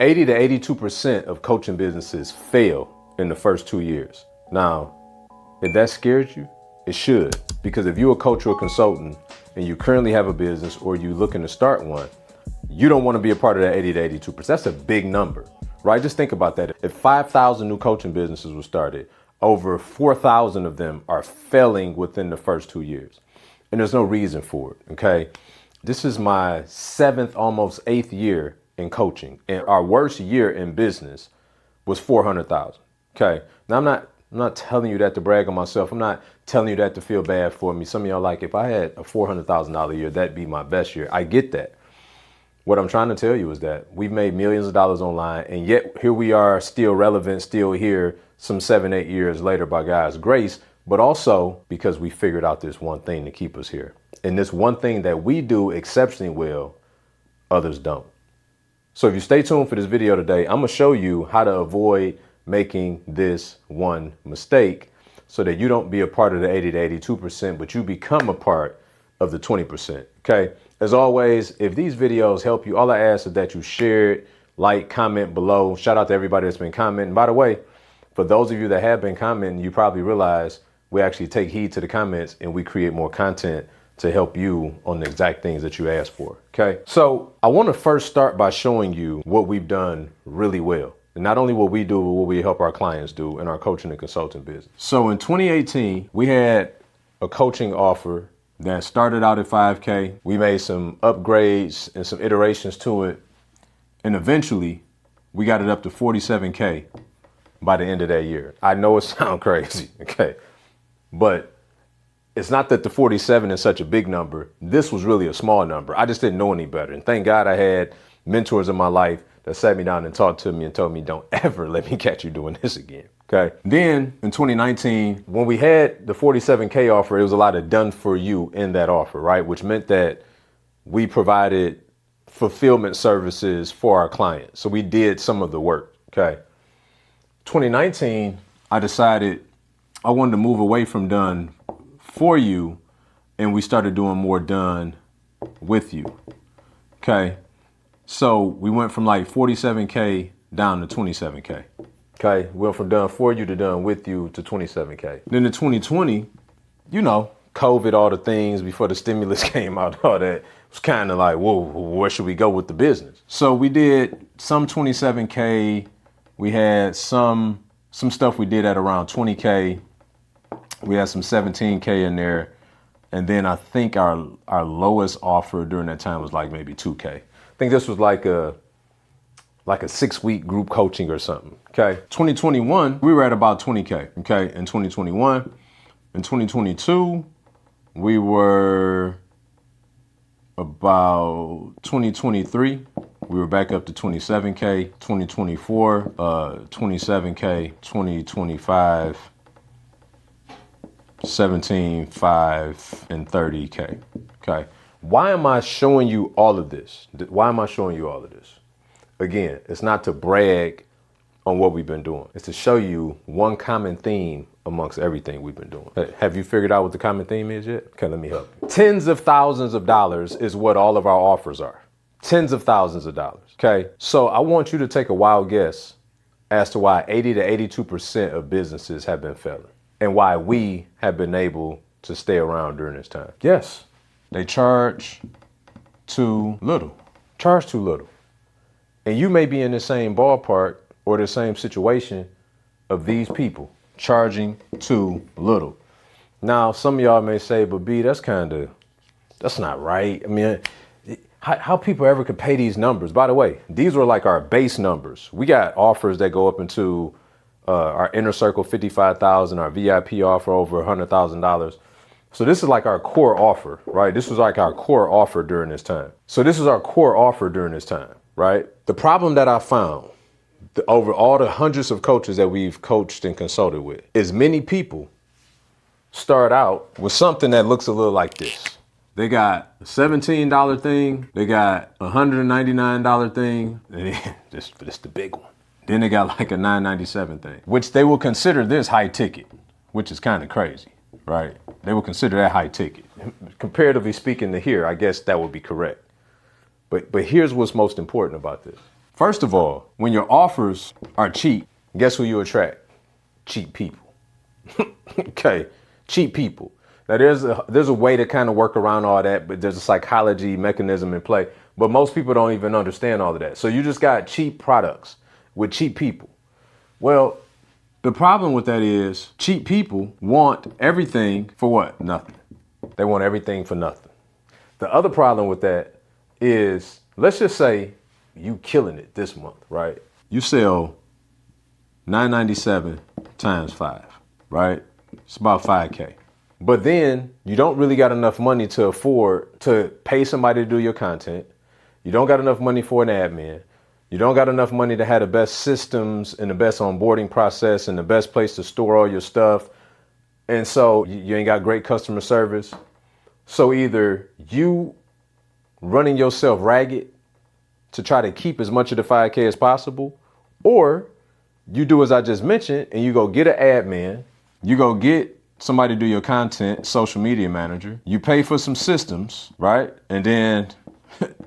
80 to 82% of coaching businesses fail in the first 2 years. Now, if that scares you, it should, because if you're a coach or a consultant and you currently have a business or you're looking to start one, you don't want to be a part of that 80 to 82%. That's a big number, right? Just think about that. If 5,000 new coaching businesses were started, over 4,000 of them are failing within the first 2 years. And there's no reason for it, okay? This is my 7th, almost 8th year in coaching. And our worst year in business was 400,000, okay? Now, I'm not telling you that to brag on myself. I'm not telling you that to feel bad for me. Some of y'all like, if I had a $400,000 year, that'd be my best year. I get that. What I'm trying to tell you is that we've made millions of dollars online, and yet here we are still relevant, still here some 7, 8 years later by God's grace, but also because we figured out this one thing to keep us here. And this one thing that we do exceptionally well, others don't. So if you stay tuned for this video today, I'm gonna show you how to avoid making this one mistake so that you don't be a part of the 80 to 82%, but you become a part of the 20%, okay? As always, if these videos help you, all I ask is that you share it, like, comment below. Shout out to everybody that's been commenting. By the way, for those of you that have been commenting, you probably realize we actually take heed to the comments and we create more content to help you on the exact things that you asked for, okay? So I wanna first start by showing you what we've done really well. And not only what we do, but what we help our clients do in our coaching and consulting business. So in 2018, we had a coaching offer that started out at 5K. We made some upgrades and some iterations to it. And eventually we got it up to 47K by the end of that year. I know it sounds crazy, okay? But it's not that the 47 is such a big number. This was really a small number. I just didn't know any better. And thank God I had mentors in my life that sat me down and talked to me and told me, don't ever let me catch you doing this again, okay? Then in 2019, when we had the 47K offer, it was a lot of done for you in that offer, right? Which meant that we provided fulfillment services for our clients. So we did some of the work, okay? 2019, I decided I wanted to move away from done for you, and we started doing more done with you, okay? So we went from like 47K down to 27K, okay? We went from done for you to done with you to 27K. Then in 2020, you know, COVID, all the things before the stimulus came out, all that, it was kind of like, whoa, where should we go with the business? So we did some 27K. We had some stuff we did at around 20K. We had some 17K in there. And then I think our lowest offer during that time was like maybe 2K. I think this was like a 6-week group coaching or something, okay? 2021, we were at about 20K, okay, in 2021. In 2022, we were about 2023. We were back up to 27K, 2024, 27K, 2025, 17.5 and 30K. Okay. Why am I showing you all of this? Why am I showing you all of this? Again, it's not to brag on what we've been doing. It's to show you one common theme amongst everything we've been doing. Have you figured out what the common theme is yet? Okay, let me help you. Tens of thousands of dollars is what all of our offers are. Tens of thousands of dollars. Okay. So I want you to take a wild guess as to why 80 to 82% of businesses have been failing and why we have been able to stay around during this time. Yes, they charge too little. Charge too little. And you may be in the same ballpark or the same situation of these people charging too little. Now, some of y'all may say, but B, that's not right. I mean, how people ever could pay these numbers? By the way, these were like our base numbers. We got offers that go up into our inner circle, 55,000, our VIP offer over $100,000. So this is like our core offer, right? This was like our core offer during this time. So this is our core offer during this time, right? The problem that I found over all the hundreds of coaches that we've coached and consulted with is many people start out with something that looks a little like this. They got a $17 thing, they got a $199 thing, and then this the big one. Then they got like a $997 thing, which they will consider this high ticket, which is kind of crazy, right? They will consider that high ticket. Comparatively speaking to here, I guess that would be correct. But here's what's most important about this. First of all, when your offers are cheap, guess who you attract? Cheap people. Okay, cheap people. Now there's a way to kind of work around all that, but there's a psychology mechanism in play. But most people don't even understand all of that. So you just got cheap products with cheap people. Well, the problem with that is cheap people want everything for what? Nothing. They want everything for nothing. The other problem with that is, let's just say you killing it this month, right? You sell $9.97 times 5, right? It's about $5K. But then you don't really got enough money to afford to pay somebody to do your content. You don't got enough money for an admin. You don't got enough money to have the best systems and the best onboarding process and the best place to store all your stuff. And so you ain't got great customer service. So either you running yourself ragged to try to keep as much of the 5K as possible, or you do as I just mentioned and you go get an admin, you go get somebody to do your content, social media manager, you pay for some systems, right? And then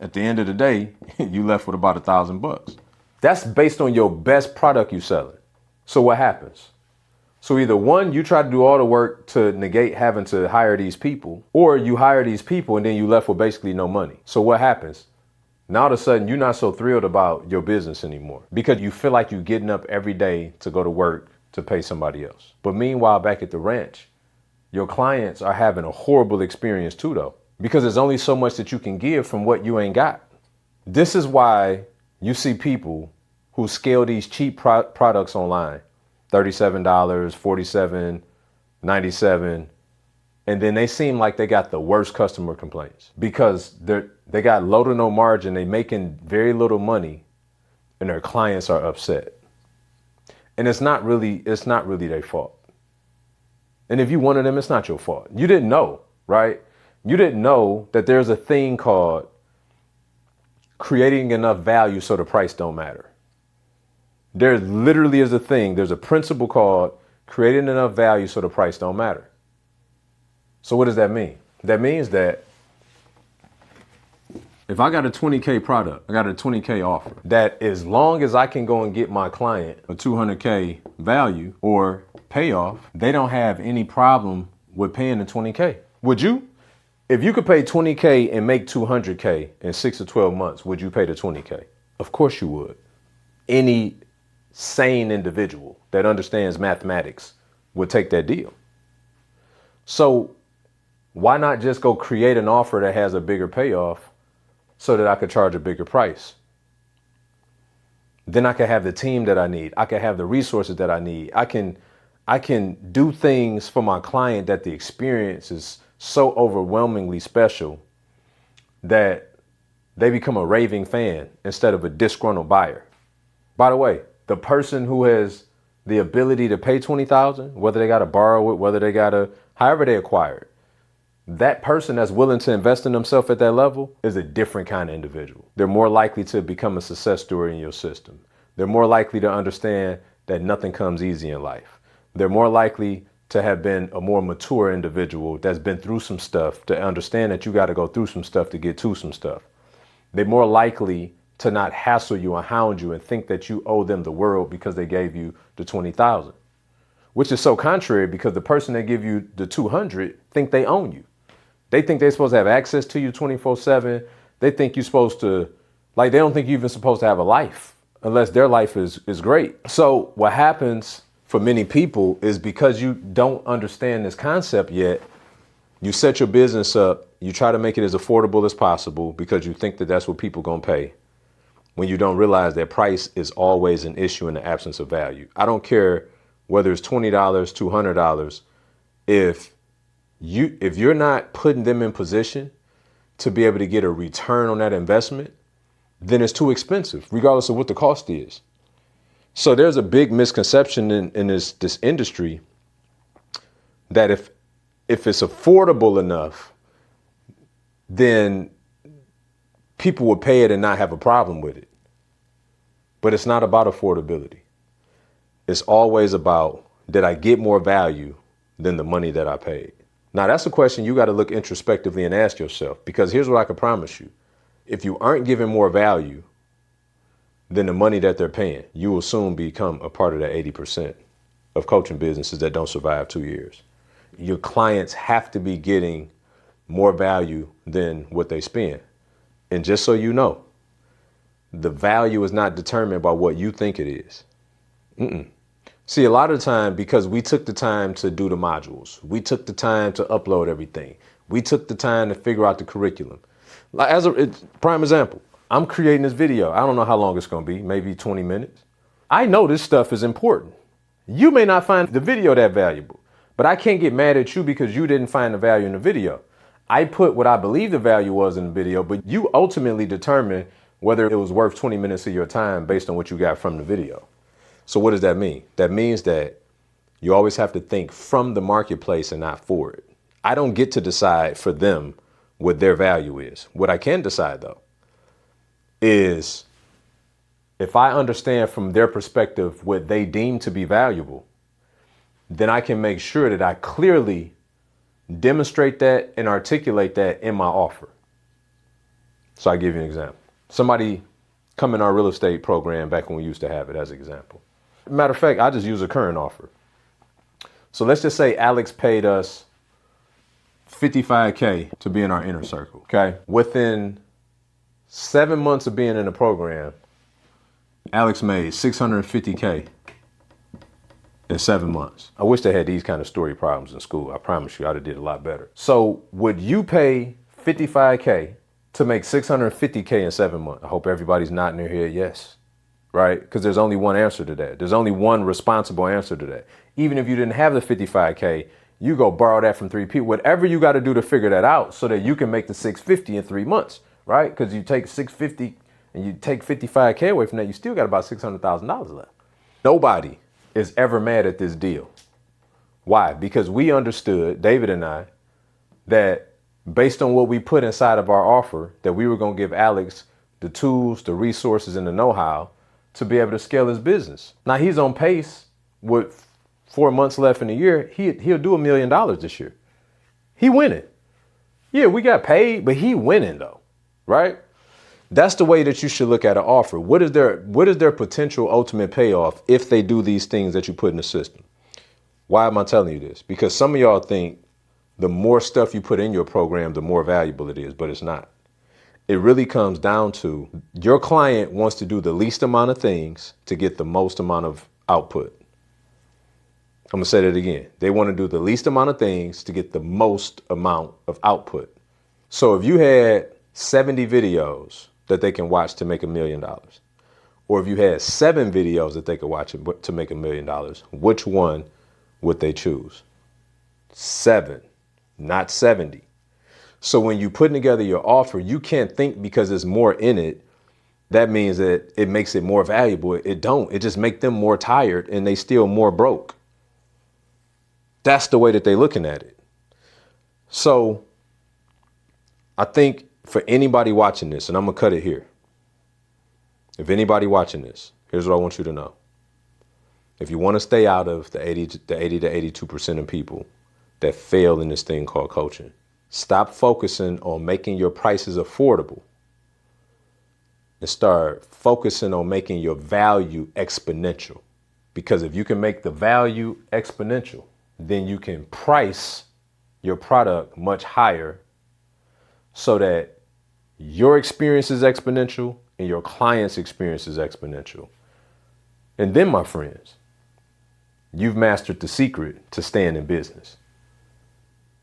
at the end of the day, you left with about $1,000. That's based on your best product you selling. So what happens? So either one, you try to do all the work to negate having to hire these people, or you hire these people and then you left with basically no money. So what happens? Now all of a sudden, you're not so thrilled about your business anymore because you feel like you're getting up every day to go to work to pay somebody else. But meanwhile, back at the ranch, your clients are having a horrible experience too, though, because there's only so much that you can give from what you ain't got. This is why you see people who scale these cheap products online, $37, $47, $97, and then they seem like they got the worst customer complaints because they got low to no margin, they making very little money, and their clients are upset. And it's not really their fault. And if you one of them, it's not your fault. You didn't know, right? You didn't know that there's a thing called creating enough value so the price don't matter. There literally is a thing. There's a principle called creating enough value so the price don't matter. So what does that mean? That means that if I got a 20K product, I got a 20K offer, that as long as I can go and get my client a 200K value or payoff, they don't have any problem with paying the 20K. Would you? If you could pay 20K and make 200K in 6 to 12 months, would you pay the 20K? Of course you would. Any sane individual that understands mathematics would take that deal. So why not just go create an offer that has a bigger payoff so that I could charge a bigger price? Then I can have the team that I need. I can have the resources that I need. I can do things for my client that the experience is so overwhelmingly special that they become a raving fan instead of a disgruntled buyer. By the way, the person who has the ability to pay $20,000, whether they got to borrow it, whether they got to, however they acquire it, that person that's willing to invest in themselves at that level is a different kind of individual. They're more likely to become a success story in your system. They're more likely to understand that nothing comes easy in life. They're more likely to have been a more mature individual that's been through some stuff to understand that you got to go through some stuff to get to some stuff. They're more likely to not hassle you and hound you and think that you owe them the world because they gave you the 20,000, which is so contrary because the person that give you the 200 think they own you. They think they're supposed to have access to you 24/7. They think you're supposed to, like, they don't think you're even supposed to have a life unless their life is great. So what happens for many people is because you don't understand this concept yet, you set your business up, you try to make it as affordable as possible because you think that that's what people gonna pay, when you don't realize that price is always an issue in the absence of value. I don't care whether it's $20, $200, if you're not putting them in position to be able to get a return on that investment, then it's too expensive, regardless of what the cost is. So there's a big misconception in this industry that if it's affordable enough, then people would pay it and not have a problem with it. But it's not about affordability. It's always about, did I get more value than the money that I paid? Now, that's a question you got to look introspectively and ask yourself, because here's what I can promise you. If you aren't giving more value than the money that they're paying, you will soon become a part of that 80% of coaching businesses that don't survive 2 years. Your clients have to be getting more value than what they spend. And just so you know, the value is not determined by what you think it is. See, a lot of the time, because we took the time to do the modules, we took the time to upload everything, we took the time to figure out the curriculum. Like as a prime example, I'm creating this video. I don't know how long it's going to be, maybe 20 minutes. I know this stuff is important. You may not find the video that valuable, but I can't get mad at you because you didn't find the value in the video. I put what I believe the value was in the video, but you ultimately determine whether it was worth 20 minutes of your time based on what you got from the video. So what does that mean? That means that you always have to think from the marketplace and not for it. I don't get to decide for them what their value is. What I can decide, though, is if I understand from their perspective what they deem to be valuable, then I can make sure that I clearly demonstrate that and articulate that in my offer. So I give you an example. Somebody come in our real estate program back when we used to have it as an example. Matter of fact, I just use a current offer. So let's just say Alex paid us $55K to be in our inner circle. Okay. Within 7 months of being in the program, Alex made $650K in 7 months. I wish they had these kind of story problems in school. I promise you I'd have did a lot better. So would you pay $55K to make $650K in 7 months? I hope everybody's nodding their head yes, right? Because there's only one answer to that. There's only one responsible answer to that. Even if you didn't have the $55K, you go borrow that from 3 people. Whatever you got to do to figure that out so that you can make the $650 in 3 months, right? Because you take $650 and you take $55K away from that, you still got about $600,000 left. Nobody is ever mad at this deal. Why? Because we understood, David and I, that based on what we put inside of our offer, that we were going to give Alex the tools, the resources, and the know-how to be able to scale his business. Now he's on pace with 4 months left in the year. He'll do $1 million this year. He winning. Yeah, we got paid, but he winning though, right? That's the way that you should look at an offer. What is their potential ultimate payoff if they do these things that you put in the system? Why am I telling you this? Because some of y'all think the more stuff you put in your program, the more valuable it is, but it's not. It really comes down to your client wants to do the least amount of things to get the most amount of output. I'm going to say that again. They want to do the least amount of things to get the most amount of output. So if you had 70 videos that they can watch to make $1 million, or if you had 7 videos that they could watch to make $1 million, which one would they choose? 7, not 70. So when you're putting together your offer, you can't think because there's more in it, that means that it makes it more valuable. It don't. It just makes them more tired and they still more broke. That's the way that they're looking at it. So I think for anybody watching this, and I'm going to cut it here. If anybody watching this, here's what I want you to know. If you want to stay out of the 80 to 82% of people that fail in this thing called coaching, stop focusing on making your prices affordable and start focusing on making your value exponential. Because if you can make the value exponential, then you can price your product much higher so that your experience is exponential and your client's experience is exponential. And then, my friends, you've mastered the secret to staying in business.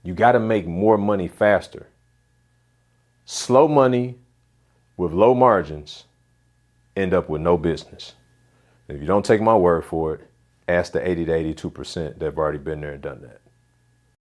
You got to make more money faster. Slow money with low margins end up with no business. If you don't take my word for it, ask the 80 to 82% that have already been there and done that.